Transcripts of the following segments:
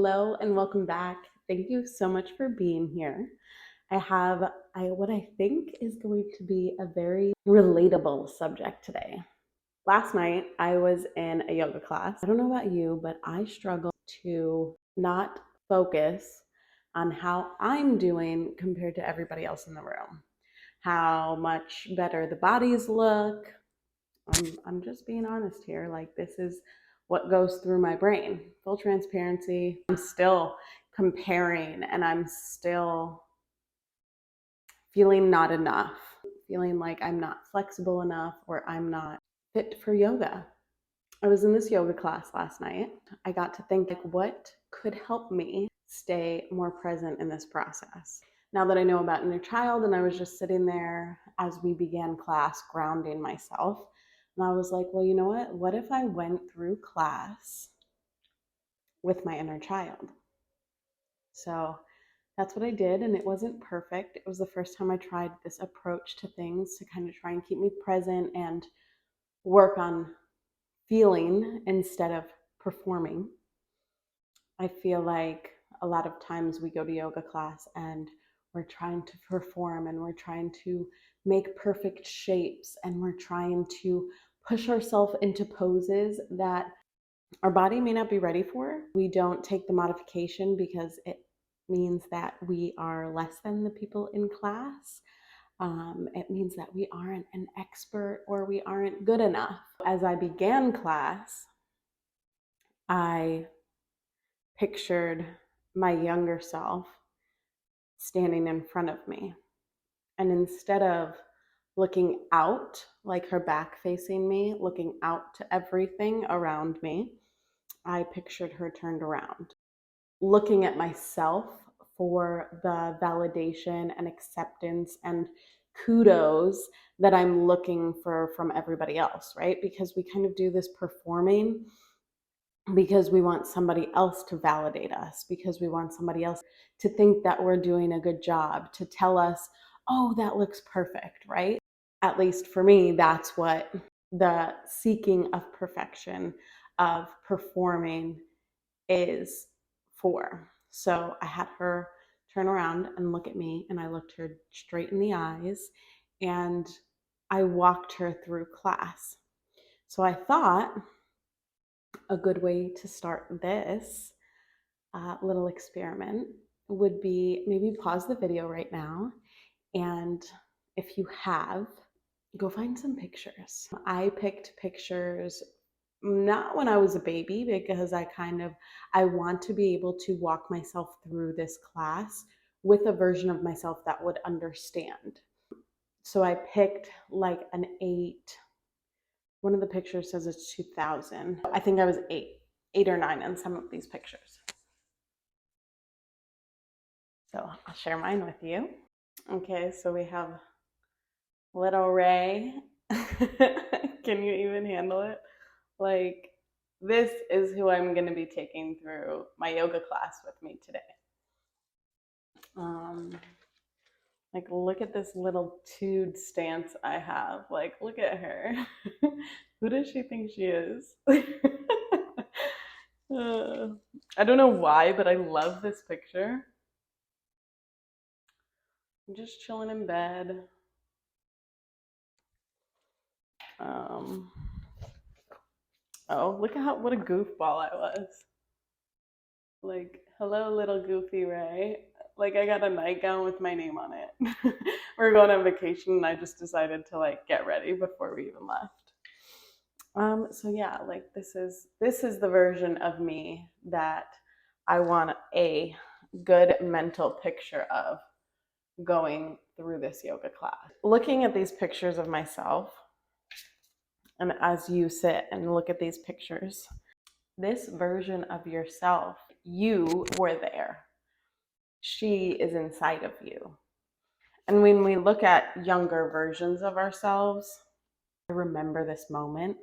Hello and welcome back. Thank you so much for being here. I have what I think is going to be a very relatable subject today. Last night I was in a yoga class. I don't know about you, but I struggle to not focus on how I'm doing compared to everybody else in the room. How much better the bodies look. I'm just being honest here. Like, this is what goes through my brain. Full transparency. I'm still comparing and I'm still feeling not enough, feeling like I'm not flexible enough or I'm not fit for yoga. I was in this yoga class last night. I got to think, like, what could help me stay more present in this process? Now that I know about inner child, and I was just sitting there as we began class, grounding myself, and I was like, well, you know what? What if I went through class with my inner child? So that's what I did, and it wasn't perfect. It was the first time I tried this approach to things to kind of try and keep me present and work on feeling instead of performing. I feel like a lot of times we go to yoga class and we're trying to perform and we're trying to make perfect shapes and we're trying to push ourselves into poses that our body may not be ready for. We don't take the modification because it means that we are less than the people in class. It means that we aren't an expert or we aren't good enough. As I began class, I pictured my younger self standing in front of me. And instead of looking out, like her back facing me, looking out to everything around me, I pictured her turned around, looking at myself for the validation and acceptance and kudos that I'm looking for from everybody else, right? Because we kind of do this performing because we want somebody else to validate us, because we want somebody else to think that we're doing a good job, to tell us, oh, that looks perfect, right? At least for me, that's what the seeking of perfection, of performing is for. So I had her turn around and look at me, and I looked her straight in the eyes, and I walked her through class. So I thought a good way to start this little experiment would be maybe pause the video right now, and if you have, go find some pictures. I picked pictures not when I was a baby because I want to be able to walk myself through this class with a version of myself that would understand. So I picked like an 8. One of the pictures says it's 2000. I think I was 8 or 9 in some of these pictures. So I'll share mine with you. Okay, so we have little Ray. Can you even handle it? Like, this is who I'm going to be taking through my yoga class with me today. Like, look at this little tude stance I have. Like, look at her. Who does she think she is? I don't know why, but I love this picture. I'm just chilling in bed. Oh, look at what a goofball I was. Like, hello, little goofy Ray. Like, I got a nightgown with my name on it. We're going on vacation, and I just decided to like get ready before we even left. So yeah, like this is the version of me that I want a good mental picture of going through this yoga class. Looking at these pictures of myself, and as you sit and look at these pictures, this version of yourself, you were there. She is inside of you. And when we look at younger versions of ourselves, I remember this moment,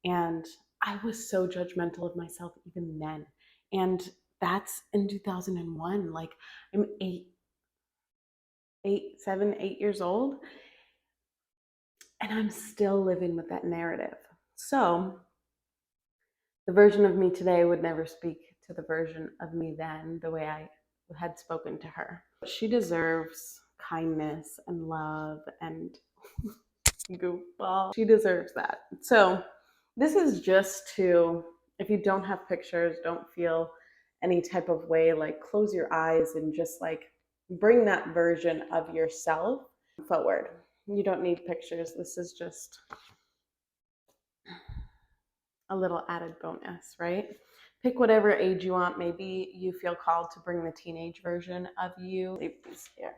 and I was so judgmental of myself even then. And that's in 2001. Like, I'm 8 years old, and I'm still living with that narrative. So the version of me today would never speak to the version of me then, the way I had spoken to her. She deserves kindness and love and goofball. She deserves that. So this is just to, if you don't have pictures, don't feel any type of way, like close your eyes and just like bring that version of yourself forward. You don't need pictures. This is just a little added bonus, right? Pick whatever age you want. Maybe you feel called to bring the teenage version of you. Leave these here.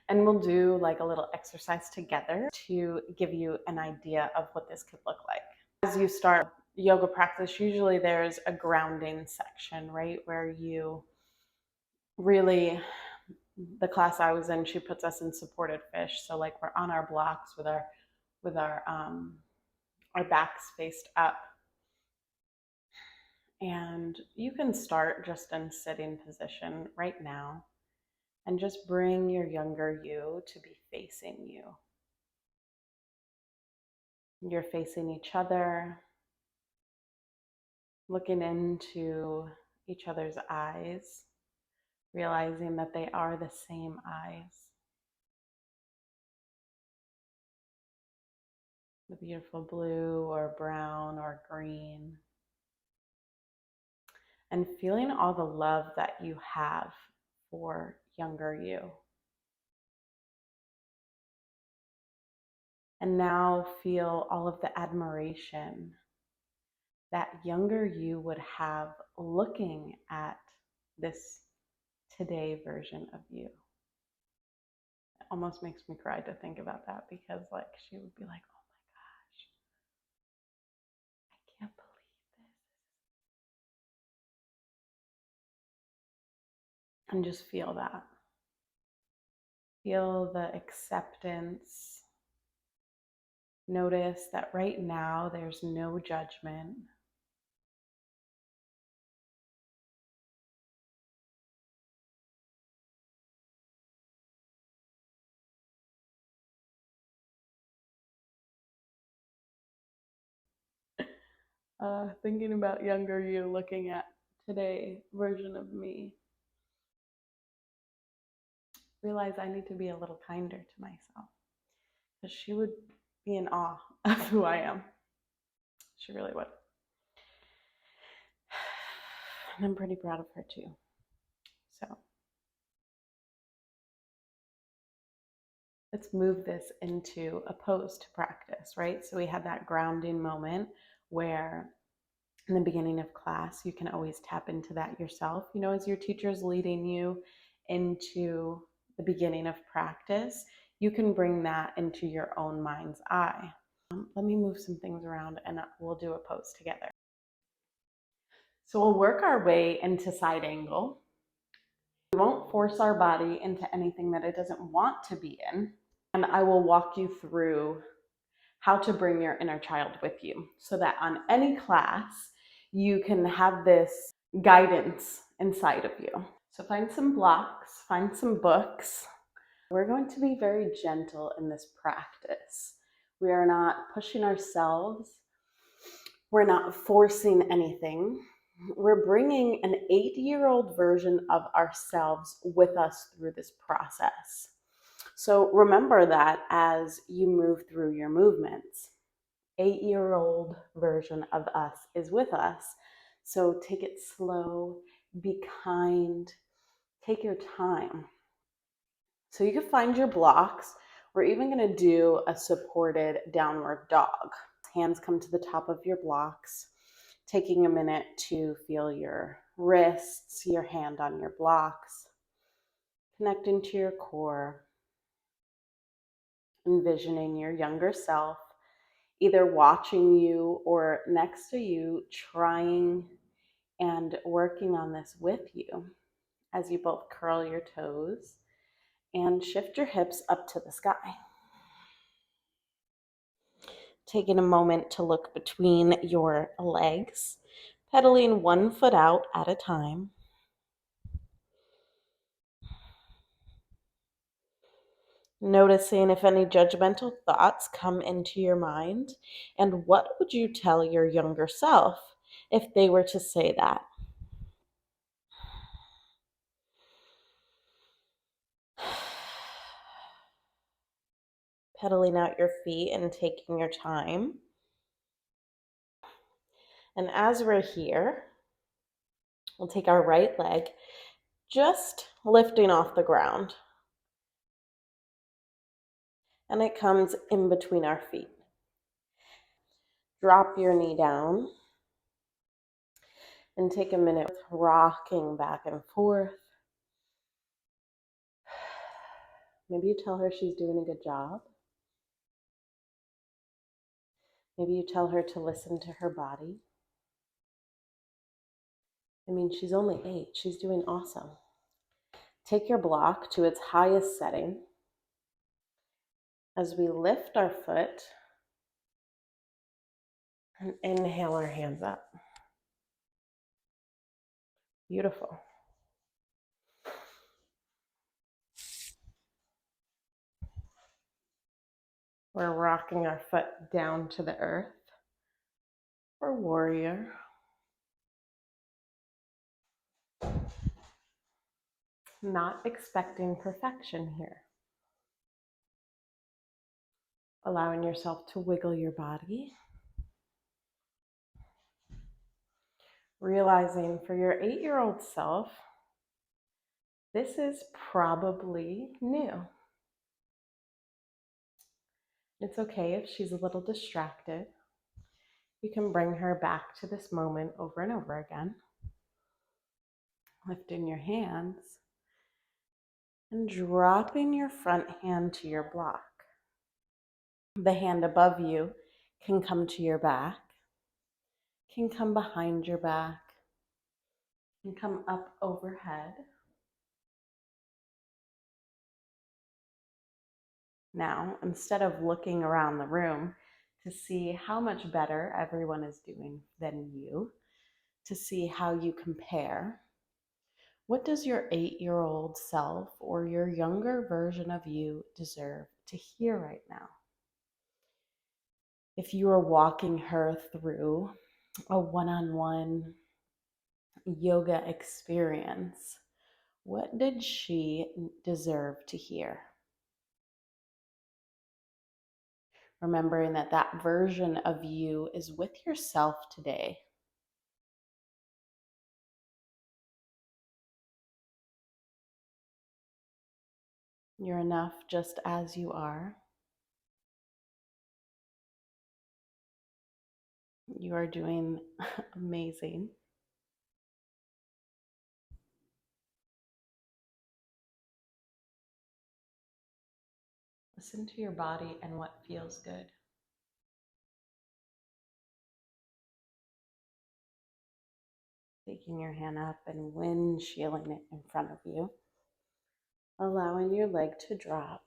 And we'll do like a little exercise together to give you an idea of what this could look like. As you start yoga practice, usually there's a grounding section, right? Where you really, the class I was in, she puts us in supported fish. So like we're on our blocks with our backs faced up. And you can start just in sitting position right now and just bring your younger you to be facing you. You're facing each other, looking into each other's eyes, realizing that they are the same eyes. The beautiful blue or brown or green. And feeling all the love that you have for younger you. And now feel all of the admiration that younger you would have looking at this today version of you. It almost makes me cry to think about that, because like she would be like, oh my gosh, I can't believe this. And just feel that. Feel the acceptance. Notice that right now there's no judgment. Thinking about younger you looking at today version of me, realize I need to be a little kinder to myself, because she would be in awe of who I am. She really would. And I'm pretty proud of her too. So let's move this into a pose to practice, right? So we had that grounding moment where in the beginning of class, you can always tap into that yourself. You know, as your teacher's leading you into the beginning of practice, you can bring that into your own mind's eye. Let me move some things around and we'll do a pose together. So we'll work our way into side angle. We won't force our body into anything that it doesn't want to be in. And I will walk you through how to bring your inner child with you so that on any class, you can have this guidance inside of you. So find some blocks, find some books. We're going to be very gentle in this practice. We are not pushing ourselves. We're not forcing anything. We're bringing an 8-year-old version of ourselves with us through this process. So remember that as you move through your movements. 8-year-old version of us is with us. So take it slow, be kind, take your time. So you can find your blocks. We're even going to do a supported downward dog. Hands come to the top of your blocks, taking a minute to feel your wrists, your hand on your blocks, connecting to your core, envisioning your younger self, either watching you or next to you, trying and working on this with you as you both curl your toes and shift your hips up to the sky. Taking a moment to look between your legs, pedaling one foot out at a time. Noticing if any judgmental thoughts come into your mind, and what would you tell your younger self if they were to say that? Pedaling out your feet and taking your time. And as we're here, we'll take our right leg, just lifting off the ground. And it comes in between our feet. Drop your knee down and take a minute rocking back and forth. Maybe you tell her she's doing a good job. Maybe you tell her to listen to her body. I mean, she's only 8. She's doing awesome. Take your block to its highest setting. As we lift our foot and inhale our hands up. Beautiful. We're rocking our foot down to the earth for warrior. Not expecting perfection here. Allowing yourself to wiggle your body. Realizing for your 8-year-old self, this is probably new. It's okay if she's a little distracted. You can bring her back to this moment over and over again. Lifting your hands and dropping your front hand to your block. The hand above you can come to your back, can come behind your back, can come up overhead. Now, instead of looking around the room to see how much better everyone is doing than you, to see how you compare, what does your 8-year-old self or your younger version of you deserve to hear right now? If you are walking her through a one-on-one yoga experience, what did she deserve to hear? Remembering that that version of you is with yourself today. You're enough just as you are. You are doing amazing. Listen to your body and what feels good. Taking your hand up and windshielding it in front of you. Allowing your leg to drop.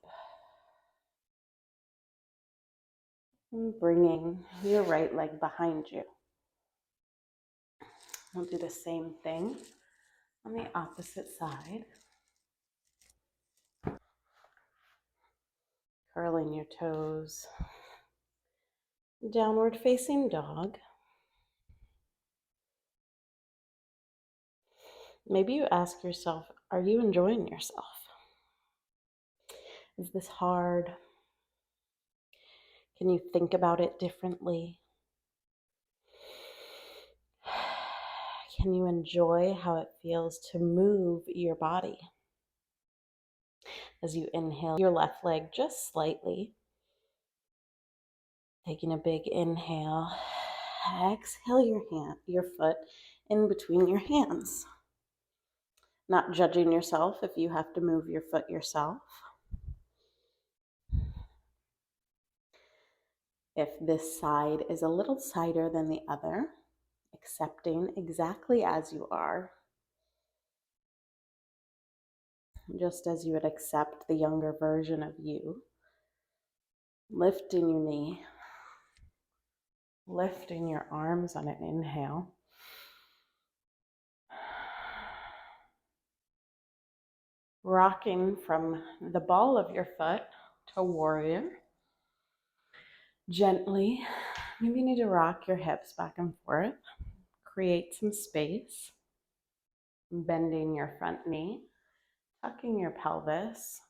And bringing your right leg behind you. We'll do the same thing on the opposite side. Curling your toes. Downward facing dog. Maybe you ask yourself, are you enjoying yourself? Is this hard? Can you think about it differently? Can you enjoy how it feels to move your body? As you inhale your left leg just slightly, taking a big inhale, exhale your foot in between your hands. Not judging yourself if you have to move your foot yourself. If this side is a little tighter than the other, accepting exactly as you are, just as you would accept the younger version of you, lifting your knee, lifting your arms on an inhale, rocking from the ball of your foot to warrior. Gently, maybe you need to rock your hips back and forth, create some space, bending your front knee, tucking your pelvis,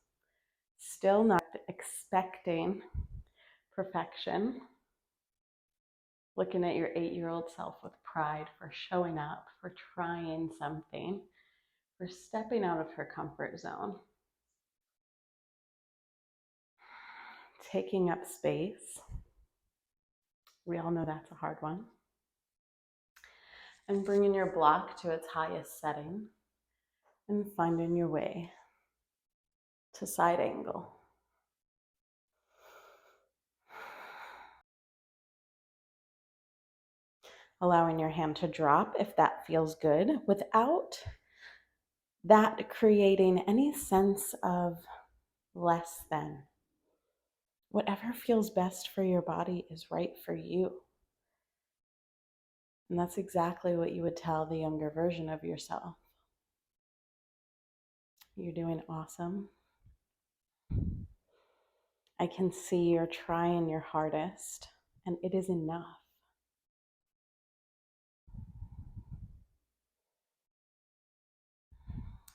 still not expecting perfection. Looking at your 8-year-old self with pride for showing up, for trying something, for stepping out of her comfort zone. Taking up space. We all know that's a hard one. And bringing your block to its highest setting and finding your way to side angle. Allowing your hand to drop if that feels good, without that creating any sense of less than. Whatever feels best for your body is right for you. And that's exactly what you would tell the younger version of yourself. You're doing awesome. I can see you're trying your hardest, and it is enough.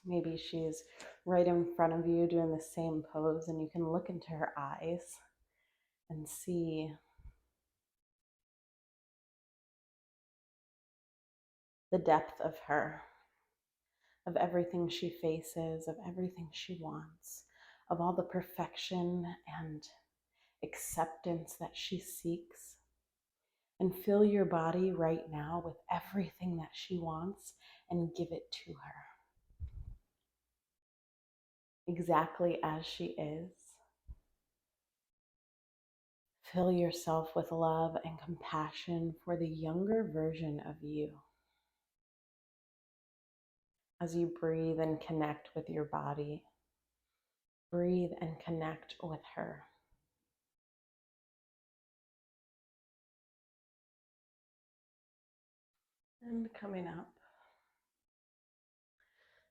Maybe she's right in front of you doing the same pose, and you can look into her eyes and see the depth of her, of everything she faces, of everything she wants, of all the perfection and acceptance that she seeks. And fill your body right now with everything that she wants and give it to her. Exactly as she is. Fill yourself with love and compassion for the younger version of you. As you breathe and connect with your body, breathe and connect with her. And coming up,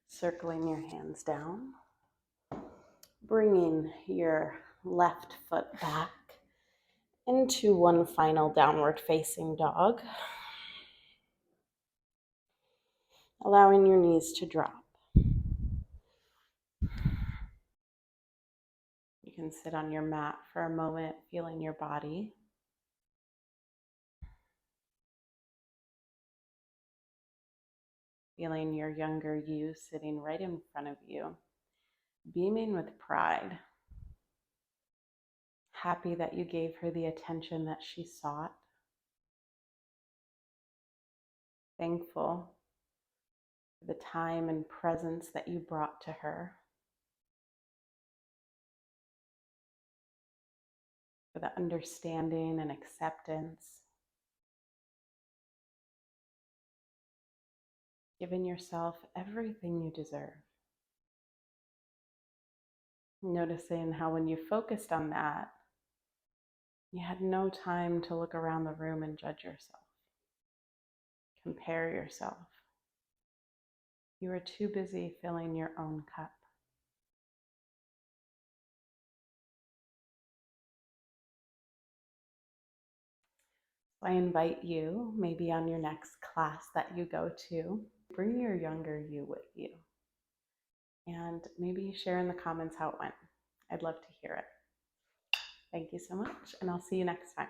circling your hands down, bringing your left foot back into one final downward facing dog, allowing your knees to drop. You can sit on your mat for a moment, feeling your body. Feeling your younger you sitting right in front of you, beaming with pride. Happy that you gave her the attention that she sought. Thankful for the time and presence that you brought to her. For the understanding and acceptance. Giving yourself everything you deserve. Noticing how when you focused on that, you had no time to look around the room and judge yourself. Compare yourself. You were too busy filling your own cup. I invite you, maybe on your next class that you go to, bring your younger you with you. And maybe share in the comments how it went. I'd love to hear it. Thank you so much, and I'll see you next time.